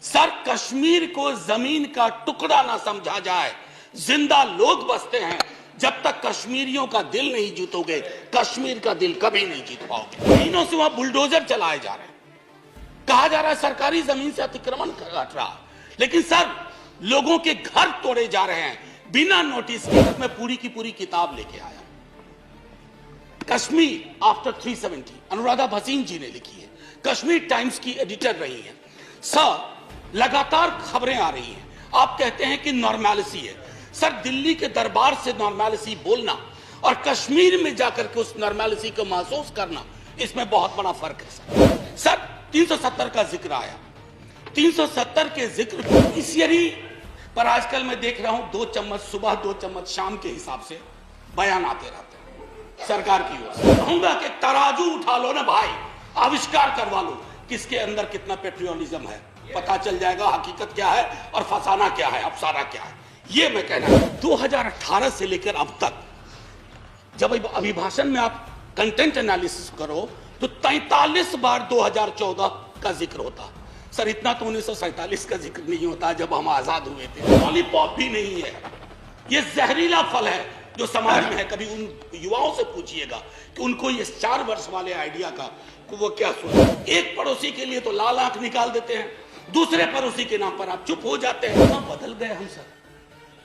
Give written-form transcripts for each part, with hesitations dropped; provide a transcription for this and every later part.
Sir, Kashmir को जमीन का टुकड़ा ना समझा जाए। जिंदा लोग बसते हैं। जब तक कश्मीरियों का दिल नहीं जीतोगे, कश्मीर का दिल कभी नहीं जीत पाओगे। महीनों से वहां बुलडोजर चलाए जा रहे हैं। कहा जा रहा है सरकारी जमीन से अतिक्रमण हट रहा, लेकिन सर लोगों के घर तोड़े जा रहे हैं बिना नोटिस के। मैं पूरी की पूरी किताब लेके आया, कश्मीर आफ्टर 370, अनुराधा भसीन जी ने लिखी है। कश्मीर टाइम्स की एडिटर रही हैं। सर, लगातार खबरें आ रही हैं। आप कहते हैं कि नॉर्मैलिटी है। सर, दिल्ली के दरबार से नॉर्मैलिटी बोलना और कश्मीर में जाकर के उस नॉर्मैलिटी को महसूस करना, इसमें बहुत बड़ा फर्क है। सर 370 का जिक्र आया। 370 के जिक्र इस यरी पर आजकल मैं देख रहा हूं 2 चम्मच सुबह 2 चम्मच शाम के हिसाब से बयान आते रहते हैं सरकार की ओर से। कहूंगा कि तराजू उठा लो ना भाई, आविष्कार करवा लो किसके अंदर कितना पेट्रियोटिज्म है, पता चल जाएगा हकीकत क्या है और फसाना क्या है, अफसाना क्या है। ये मैं कहना 2018 से लेकर अब तक जब अभिभाषण में आप कंटेंट एनालिसिस करो तो 43 बार 2014 का जिक्र होता। सर, इतना तो 1947 का जिक्र नहीं होता जब हम आजाद हुए थे। लॉलीपॉप भी नहीं है, ये जहरीला फल है जो समाज में है। कभी उन युवाओं से पूछिएगा कि उनको ये 4 वर्ष वाले आइडिया का वो क्या सोचा। एक पड़ोसी के लिए तो लाल आंख निकाल देते हैं, दूसरे पड़ोसी के नाम पर आप चुप हो जाते हैं। कहां बदल गए हम सर।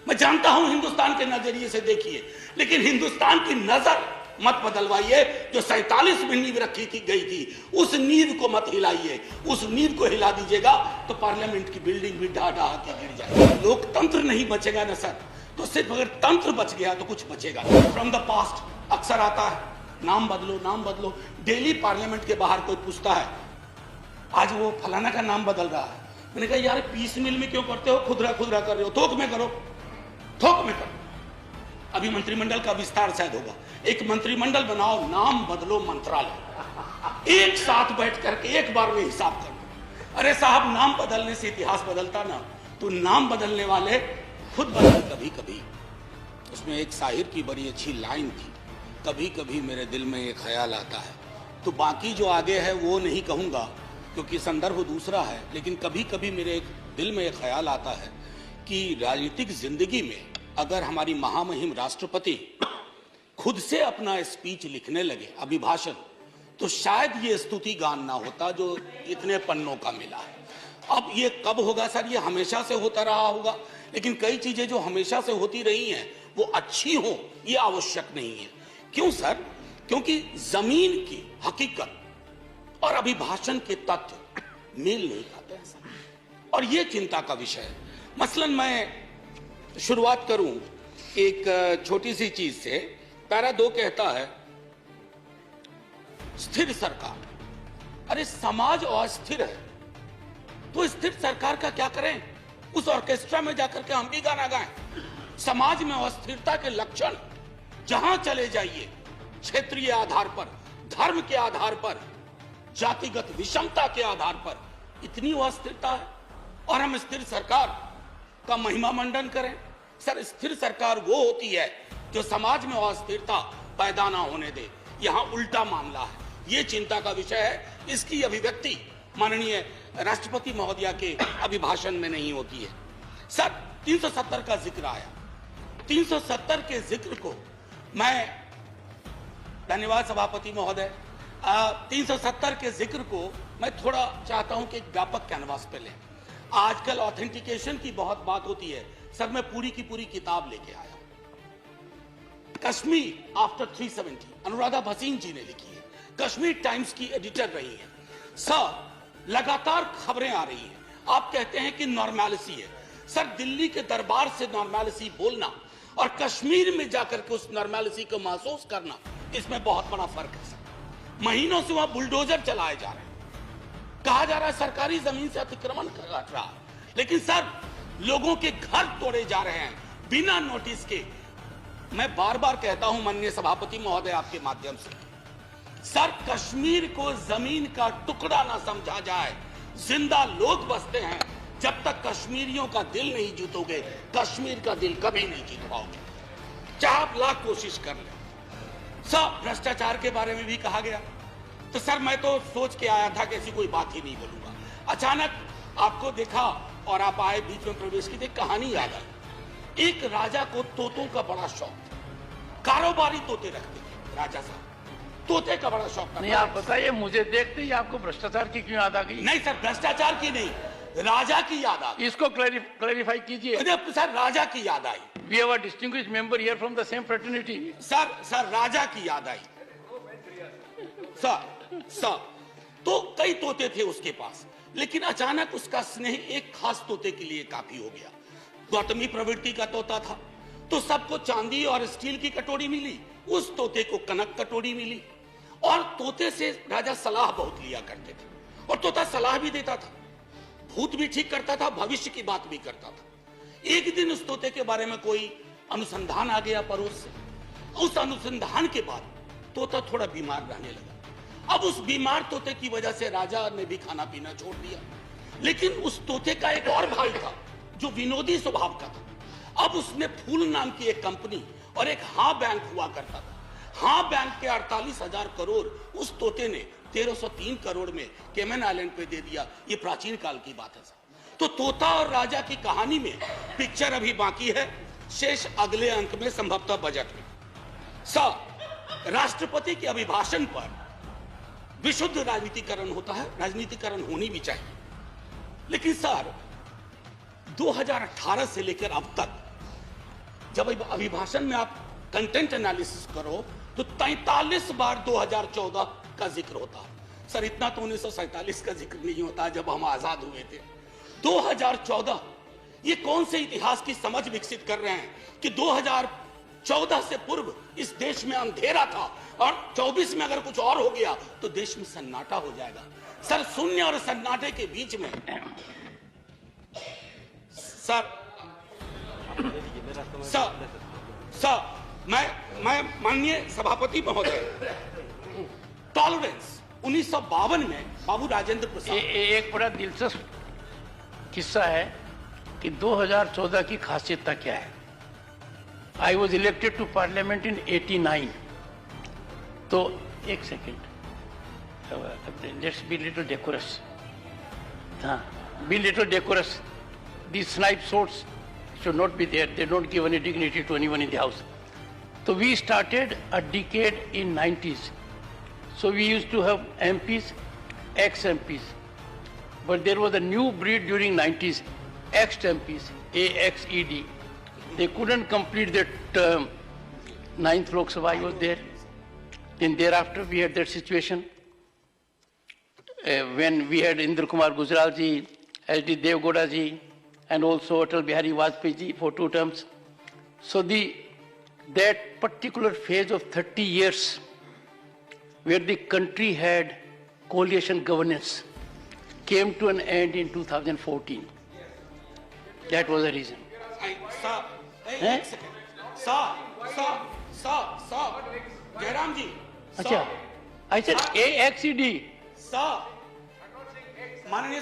मैं जानता हूं हिंदुस्तान के नजरिए से देखिए, लेकिन हिंदुस्तान की नजर मत बदलवाइए। जो 47 में नींव रखी गई थी, उस नींव को मत हिलाइए। उस नींव को हिला दीजिएगा तो पार्लियामेंट की बिल्डिंग भी ढा ढा के गिर जाएगी। लोकतंत्र नहीं बचेगा ना सर, तो सिर्फ अगर तंत्र बच गया तो कुछ बचेगा। फ्रॉम द पास्ट अक्सर आता है, नाम बदलो नाम बदलो। डेली पार्लियामेंट के बाहर कोई पूछता है आज वो फलाना का नाम बदल रहा है। मैंने कहा यार पीस मिल में क्यों करते हो, खुदरा खुदरा कर रहे हो, थोक में करो, थोक में करो। अभी मंत्रिमंडल का विस्तार शायद होगा, एक मंत्रिमंडल बनाओ, नाम बदलो मंत्रालय। एक साथ बैठ करके एक बार में हिसाब करो। अरे साहब, नाम बदलने से इतिहास बदलता ना, तो नाम बदलने वाले खुद बदल। कभी कभी उसमें एक शायर की बड़ी अच्छी लाइन थी, कभी कभी मेरे दिल में एक ख्याल आता है। तो बाकी जो आगे है वो नहीं कहूंगा क्योंकि संदर्भ दूसरा है, लेकिन कभी कभी मेरे दिल में एक ख्याल आता है कि राजनीतिक जिंदगी में अगर हमारी महामहिम राष्ट्रपति खुद से अपना स्पीच लिखने लगे, अभिभाषण, तो शायद ये स्तुति गान ना होता जो इतने पन्नों का मिला है। अब ये कब होगा सर? ये हमेशा से होता रहा होगा, लेकिन कई चीजें जो हमेशा से होती रही हैं वो अच्छी हो ये आवश्यक नहीं है। क्यों सर? क्योंकि जमीन की हकीकत और अभिभाषण के तथ्य मेल नहीं खाते हैं सर, और ये चिंता का विषय है। मसलन मैं शुरुआत करूं एक छोटी सी चीज से। पैरा 2 कहता है स्थिर सरकार। अरे समाज अस्थिर है तो स्थिर सरकार का क्या करें? उस ऑर्केस्ट्रा में जाकर के हम भी गाना गाएं। समाज में अस्थिरता के लक्षण जहां चले जाइए, क्षेत्रीय आधार पर, धर्म के आधार पर, जातिगत विषमता के आधार पर इतनी अस्थिरता है और हम स्थिर सरकार का महिमा मंडन करें। सर, स्थिर सरकार वो होती है जो समाज में अस्थिरता पैदा ना होने दे। यहां उल्टा मामला है, ये चिंता का विषय है। इसकी अभिव्यक्ति माननीय राष्ट्रपति महोदया के अभिभाषण में नहीं होती है। सर, 370 का जिक्र आया। 370 के जिक्र को मैं, धन्यवाद सभापति महोदय, 370 के जिक्र को मैं थोड़ा चाहता हूं कि एक व्यापक कैनवास पे लें। आजकल ऑथेंटिकेशन की बहुत बात होती है सर, मैं पूरी की पूरी किताब लेके आया। कश्मीर आफ्टर 370, अनुराधा भसीन जी ने लिखी है। कश्मीर टाइम्स की एडिटर रही हैं। सर, लगातार खबरें आ रही हैं। आप कहते हैं कि नॉर्मैलिटी है। सर, दिल्ली के दरबार से नॉर्मैलिटी बोलना और कश्मीर में जाकर के उस नॉर्मैलिटी को महसूस करना, इसमें बहुत बड़ा फर्क है सर। महीनों से वहां बुलडोजर चलाए जा रहे हैं। कहा जा रहा है सरकारी जमीन से अतिक्रमण हट रहा, लेकिन सर लोगों के घर तोड़े जा रहे हैं बिना नोटिस के। मैं बार बार कहता हूं माननीय सभापति महोदय आपके माध्यम से, सर कश्मीर को जमीन का टुकड़ा ना समझा जाए। जिंदा लोग बसते हैं। जब तक कश्मीरियों का दिल नहीं जीतोगे, कश्मीर का दिल कभी नहीं जीत पाओगे, चाहे आप लाख कोशिश कर ले। सब भ्रष्टाचार के बारे में भी कहा गया, तो सर मैं तो सोच के आया था कि ऐसी कोई बात ही नहीं बोलूंगा। अचानक आपको देखा और आप आए, बीच में प्रवेश की, कहानी याद आई। एक राजा को तोतों का बड़ा शौक था, कारोबारी तोते रखते थे राजा साहब, तोते का बड़ा शौक था। नहीं, आप बताइए, मुझे देखते ही आपको भ्रष्टाचार की क्यों याद आ गई? नहीं सर, भ्रष्टाचार की नहीं, राजा की याद आ गई। इसको क्लैरिफाई कीजिए। सर राजा की याद आई। We have a distinguished member here from the same fraternity. Sir Raja की याद आई। सर तो कई तोते थे उसके पास, लेकिन अचानक उसका स्नेह एक खास तोते के लिए काफी हो गया। गौतमी प्रवृत्ति का तोता था, तो सबको चांदी और स्टील की कटोरी मिली, उस तोते को कनक कटोरी मिली। और तोते से राजा सलाह बहुत लिया करते थे, और तोता सलाह भी देता था, भूत भी ठीक करता था, भविष्य की बात भी करता था। एक दिन उस तोते के बारे में कोई अनुसंधान आ गया पड़ोस से। उस अनुसंधान के बाद तोता थोड़ा बीमार रहने लगा। अब उस बीमार तोते की वजह से राजा ने भी खाना पीना छोड़ दिया। लेकिन उस तोते का एक और भाई था जो विनोदी स्वभाव का था। अब उसने फूल नाम की एक कंपनी और एक हाँ बैंक हुआ करता था। हाँ बैंक के 48,000 करोड़ उस तोते ने 1303 करोड़ में केमन आइलैंड पे दे दिया। ये प्राचीन काल की बात है। तो तोता और राजा की कहानी में पिक्चर अभी बाकी है, शेष अगले अंक में, संभवतः बजट में। राष्ट्रपति के अभिभाषण पर विशुद्ध राजनीतिकरण होता है, राजनीतिकरण होनी भी चाहिए। लेकिन सर 2018 से लेकर अब तक जब अभिभाषण में आप कंटेंट एनालिसिस करो तो 43 बार 2014 का जिक्र होता है। सर इतना तो 1947 का जिक्र नहीं होता जब हम आजाद हुए थे। 2014, ये कौन से इतिहास की समझ विकसित कर रहे हैं कि 2014 से पूर्व इस देश में अंधेरा था और 24 में अगर कुछ और हो गया तो देश में सन्नाटा हो जाएगा। सर शून्य और सन्नाटे के बीच में मैं माननीय सभापति महोदय, टॉलरेंस 1952 में बाबू राजेंद्र प्रसाद, एक बड़ा दिलचस्प किस्सा है कि 2014 की खासियत क्या है। I was elected to parliament in 89। तो एक second, let's be little decorous. हाँ, be little decorous. These snipe swords should not be there. They don't give any dignity to anyone in the house. So we started a decade in 90s. So we used to have MPs, ex-MPs. But there was a new breed during 90s, ex-MPs, AXED. They couldn't complete their term. 9th Lok Sabha was there. Then thereafter we had that situation when we had Indra Kumar Gujral ji, SD Devgowda ji, and also Atal Bihari Vajpayee ji for 2 terms. So that particular phase of 30 years where the country had coalition governance came to an end in 2014. That was the reason. Jairam ji, अच्छा, I said AXED. माननीय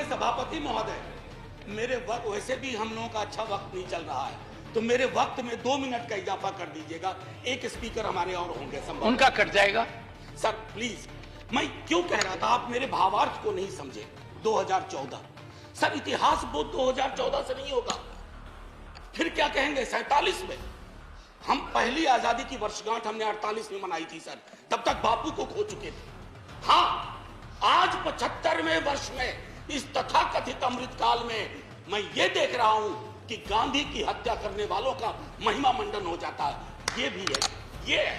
सभापति महोदय, मेरे वक्त वैसे भी हम लोगों का अच्छा वक्त नहीं चल रहा है, तो मेरे वक्त में 2 मिनट का इजाफा कर दीजिएगा। एक स्पीकर हमारे और होंगे, उनका कट जाएगा। सर प्लीज, मैं क्यों कह रहा था, आप मेरे भावार्थ को नहीं समझे। 2014 सर, इतिहास बोध 2014 से नहीं होगा। फिर क्या कहेंगे 47 में? हम पहली आजादी की वर्षगांठ हमने 48 में मनाई थी सर, तब तक बापू को खो चुके थे। हाँ, आज 75वें वर्ष में इस तथाकथित अमृत काल में मैं ये देख रहा हूं कि गांधी की हत्या करने वालों का महिमा मंडन हो जाता है। ये भी है, ये है।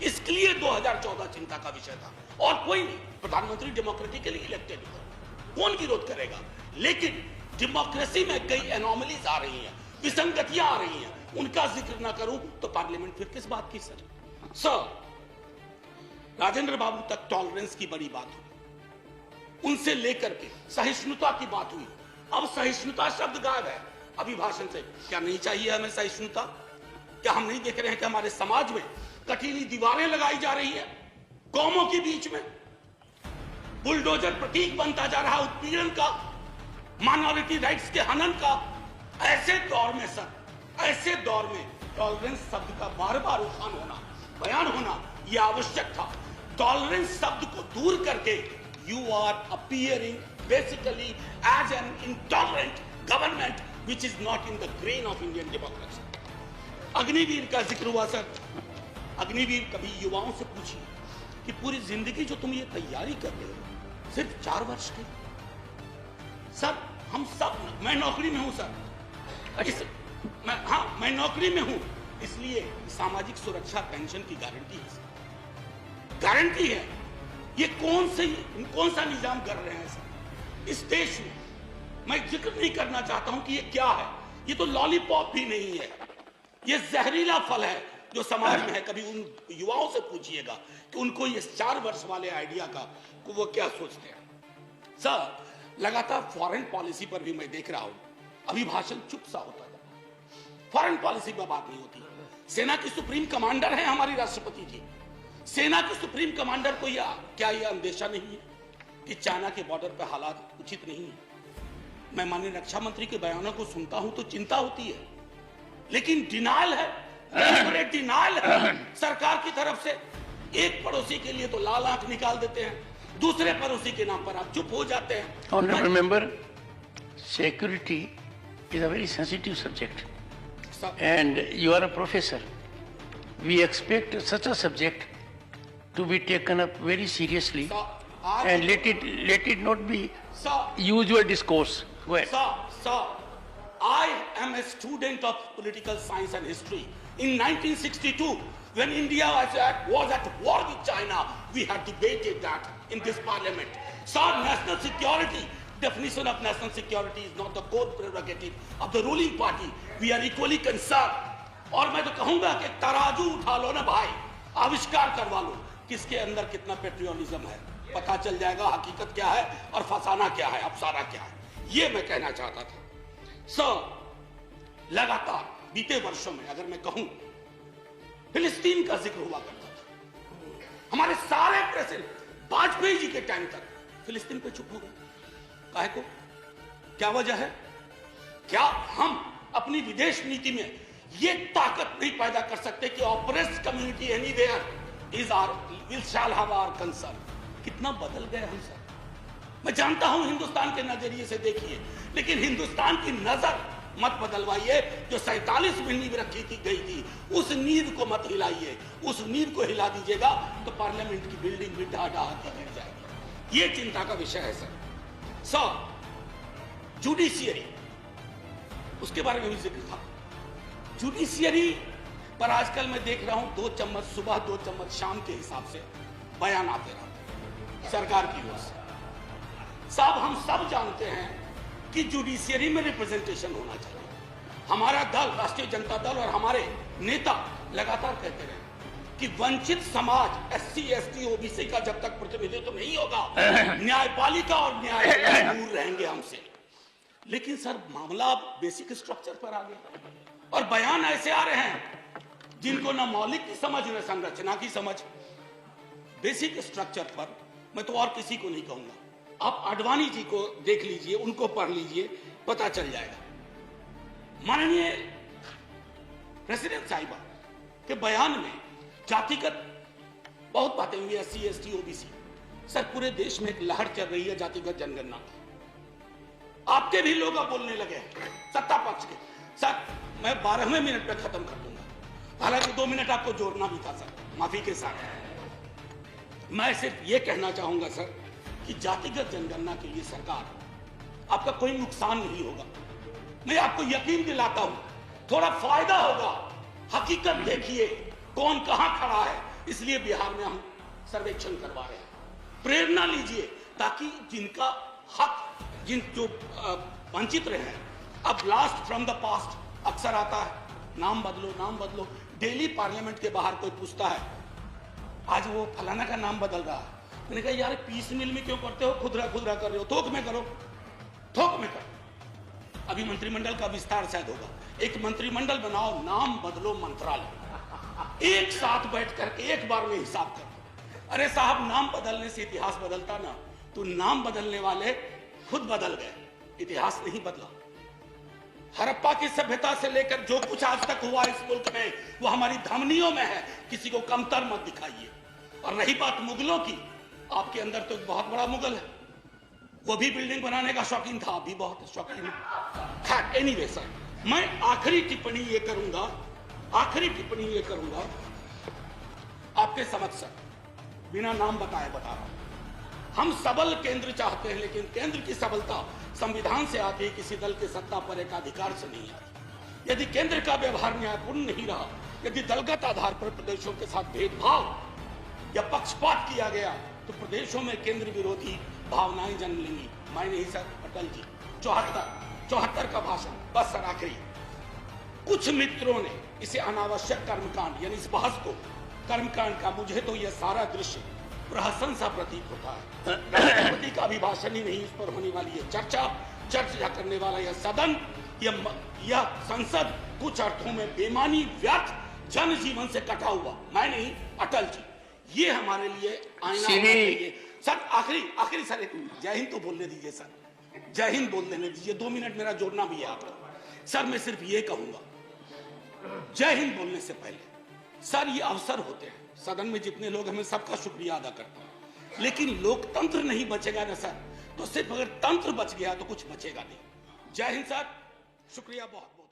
इसके लिए 2014 चिंता का विषय था। और कोई नहीं, प्रधानमंत्री डेमोक्रेटिकली इलेक्टेड, कौन विरोध करेगा? लेकिन डेमोक्रेसी में कई एनोमलीज आ रही हैं, विसंगतियां आ रही हैं, उनका जिक्र ना करूं तो पार्लियामेंट फिर किस बात की? सर राजेंद्र बाबू तक टॉलरेंस की बड़ी बात हुई, उनसे लेकर के सहिष्णुता की बात हुई। अब सहिष्णुता शब्द गायब है अभिभाषण से। क्या नहीं चाहिए हमें सहिष्णुता? क्या हम नहीं देख रहे हैं कि हमारे समाज में कटीली दीवारें लगाई जा रही है कौमों के बीच में? बुलडोजर प्रतीक बनता जा रहा उत्पीड़न का, माइनॉरिटी राइट्स के हनन का। ऐसे दौर में सर, ऐसे दौर में टॉलरेंस शब्द का बार बार उठान होना, बयान होना यह आवश्यक था। टॉलरेंस शब्द को दूर करके you are appearing basically as an intolerant government which is not in the grain of Indian democracy. Agniveer का जिक्र हुआ सर। अग्निवीर कभी युवाओं से पूछिए कि पूरी जिंदगी जो तुम ये तैयारी कर रहे हो सिर्फ 4 वर्ष की। सर हम सब, मैं नौकरी में हूं सर, मैं नौकरी में हूं, इसलिए सामाजिक सुरक्षा पेंशन की गारंटी है सर, गारंटी है। ये कौन सा निजाम कर रहे हैं सर इस देश में? मैं जिक्र नहीं करना चाहता हूं कि ये क्या है, ये तो लॉलीपॉप भी नहीं है, ये जहरीला फल है जो समाज में है। कभी उन युवाओं से पूछिएगा कि उनको ये 4 वर्ष वाले आइडिया का वो क्या सोचते हैं। सर लगातार फॉरेन पॉलिसी पर भी मैं देख रहा हूं, अभिभाषण चुप सा होता है, फॉरेन पॉलिसी पर बात नहीं होती। सेना की सुप्रीम कमांडर है हमारी राष्ट्रपति जी, सेना के सुप्रीम कमांडर को क्या यह अंदेशा नहीं है कि चाइना के बॉर्डर पर हालात उचित नहीं है? मैं माननीय रक्षा मंत्री के बयानों को सुनता हूं तो चिंता होती है, लेकिन डिनायल है, डिनायल है सरकार की तरफ से। एक पड़ोसी के लिए तो लाल आंख निकाल देते हैं, दूसरे पड़ोसी के नाम पर आप चुप हो जाते हैं। Honorable member, security is a very sensitive subject, and you are a professor. We expect such a subject to be taken up very seriously, and let it not be usual discourse. Go ahead. Sir, I am a student of political science and history. In 1962, when India was at war with China, we had debated that in this parliament. Sir, national security, definition of national security is not the core prerogative of the ruling party. We are equally concerned. और मैं तो कहूंगा कि तराजू उठा लो ना भाई, आविष्कार करवा लो किसके अंदर कितना पेट्रियोटिज्म है, पता चल जाएगा हकीकत क्या है और फसाना क्या है, अफसाना क्या है। ये मैं कहना चाहता था। सर लगातार बीते वर्षों में अगर मैं कहूं, फिलिस्तीन का जिक्र हुआ करता था। हमारे सारे प्रेसिडेंट वाजपेयी जी के टाइम तक फिलिस्तीन पे चुप हो गए। काहे को? क्या वजह है? क्या हम अपनी विदेश नीति में ये ताकत नहीं पैदा कर सकते कि oppressed community anywhere is our will shall have our concern? कितना बदल गए हम सर। मैं जानता हूं हिंदुस्तान के नजरिए से देखिए, लेकिन हिंदुस्तान की नजर मत बदलवाइए। जो 47 में नींव रखी गई थी, उस नींव को मत हिलाइए। उस नींव को हिला दीजिएगा तो पार्लियामेंट की बिल्डिंग भी ढा के गिर जाएगी। ये चिंता का विषय है सर। जुडिशियरी, उसके बारे में भी जिक्र था। जुडिशियरी पर आजकल मैं देख रहा हूं 2 चम्मच सुबह 2 चम्मच शाम के हिसाब से बयान आते रहा सरकार की ओर से। साहब हम सब जानते हैं कि जुडिशियरी में रिप्रेजेंटेशन होना चाहिए। हमारा दल, राष्ट्रीय जनता दल और हमारे नेता लगातार कहते रहे कि वंचित समाज SC ST OBC का जब तक प्रतिनिधित्व नहीं होगा, न्यायपालिका और न्यायालय दूर रहेंगे हमसे। लेकिन सर मामला बेसिक स्ट्रक्चर पर आ गया और बयान ऐसे आ रहे हैं जिनको न मौलिक की समझ न संरचना की समझ। बेसिक स्ट्रक्चर पर मैं तो और किसी को नहीं कहूंगा, आप आडवाणी जी को देख लीजिए, उनको पढ़ लीजिए, पता चल जाएगा। माननीय प्रेसिडेंट साहिबा के बयान में जातिगत बहुत बातें हुई, SC ST OBC। सर पूरे देश में एक लहर चल रही है जातिगत जनगणना की। आपके भी लोग अब बोलने लगे हैं सत्ता पक्ष के। सर मैं 12वें मिनट पे खत्म कर दूंगा, हालांकि 2 मिनट आपको जोड़ना भी था सर, माफी के साथ। मैं सिर्फ ये कहना चाहूंगा सर कि जातिगत जनगणना के लिए सरकार आपका कोई नुकसान नहीं होगा। मैं आपको यकीन दिलाता हूं, थोड़ा फायदा होगा। हकीकत देखिए कौन कहां खड़ा है, इसलिए बिहार में हम सर्वेक्षण करवा रहे हैं। प्रेरणा लीजिए ताकि जिनका हक, जो वंचित रहे हैं। अब ब्लास्ट फ्रॉम द पास्ट अक्सर आता है, नाम बदलो नाम बदलो। डेली पार्लियामेंट के बाहर कोई पूछता है आज वो फलाना का नाम बदल रहा है, मैंने कहा यार पीस मिल में क्यों करते हो, खुदरा खुदरा कर रहे हो, थोक में करो, थोक में करो। अभी मंत्रिमंडल का विस्तार शायद होगा, एक मंत्रिमंडल बनाओ, नाम बदलो मंत्रालय, एक साथ बैठ करके एक बार में हिसाब करो। अरे साहब नाम बदलने से इतिहास बदलता ना, तो नाम बदलने वाले खुद बदल गए, इतिहास नहीं बदला। हड़प्पा की सभ्यता से लेकर जो कुछ आज तक हुआ इस मुल्क में वो हमारी धमनियों में है, किसी को कमतर मत दिखाइए। और रही बात मुगलों की, आपके अंदर तो एक बहुत बड़ा मुगल है, वो भी बिल्डिंग बनाने का शौकीन था, अभी बहुत शौकीन। खैर एनीवे सर, मैं आखिरी टिप्पणी ये करूंगा आपके समक्ष सर, बिना नाम बताए बता रहा हूं। हम सबल केंद्र चाहते हैं, लेकिन केंद्र की सबलता संविधान से आती है, किसी दल के सत्ता पर एक अधिकार से नहीं आती। यदि केंद्र का व्यवहार न्यायपूर्ण नहीं रहा, यदि दलगत आधार पर प्रदेशों के साथ भेदभाव या पक्षपात किया गया, तो प्रदेशों में केंद्र विरोधी भावनाएं जन्म लेंगी। मैं नहीं सर, अटल जी 74 का भाषण। बस सर आखिरी, कुछ मित्रों ने इसे अनावश्यक कर्मकांड, यानी इस बहस को कर्मकांड का, मुझे तो यह सारा दृश्य प्रहसन सा प्रतीत होता है। राष्ट्रपति का अभिभाषण ही नहीं, इस पर होने वाली है चर्चा करने वाला यह सदन, यह संसद कुछ अर्थों में बेमानी, व्यर्थ, जनजीवन से कटा हुआ। मैं नहीं, अटल जी, ये हमारे लिए आईना होना चाहिए। सर आखिरी सर, जय हिंद तो बोलने दीजिए सर, जय हिंद बोल देने दीजिए, 2 मिनट मेरा जोड़ना भी है आपको। सर मैं सिर्फ ये कहूंगा, जय हिंद बोलने से पहले सर, ये अवसर होते हैं सदन में जितने लोग हैं, मैं सबका शुक्रिया अदा करता हूं, लेकिन लोकतंत्र नहीं बचेगा ना सर, तो सिर्फ अगर तंत्र बच गया तो कुछ बचेगा नहीं। जय हिंद सर, शुक्रिया बहुत बहुत।